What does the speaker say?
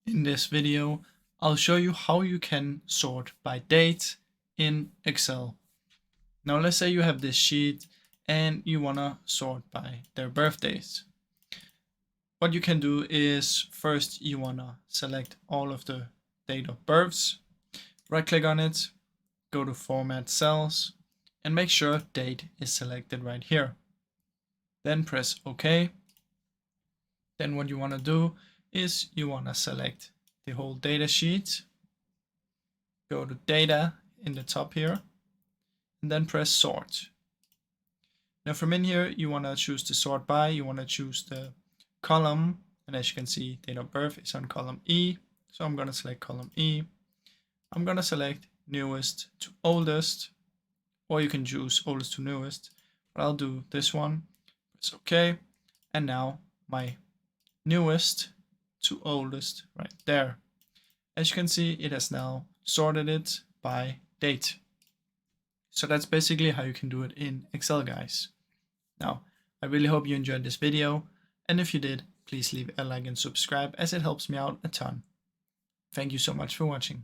In this video, I'll show you how you can sort by date in Excel. Now let's say you have this sheet and you want to sort by their birthdays. What you can do is first you want to select all of the date of births, right click on it, go to Format Cells, and make sure date is selected right here. Then press OK. Then what you want to do is you want to select the whole data sheet, go to Data in the top here, and then press Sort. Now from in here, you want to choose the Sort By, you want to choose the column, and as you can see, date of birth is on column E, so I'm going to select column E. I'm going to select newest to oldest, or you can choose oldest to newest, but I'll do this one. Press OK, and now my newest to oldest right there. As you can see, it has now sorted it by date. So that's basically how you can do it in Excel, guys. Now, I really hope you enjoyed this video, and if you did, please leave a like and subscribe as it helps me out a ton. Thank you so much for watching.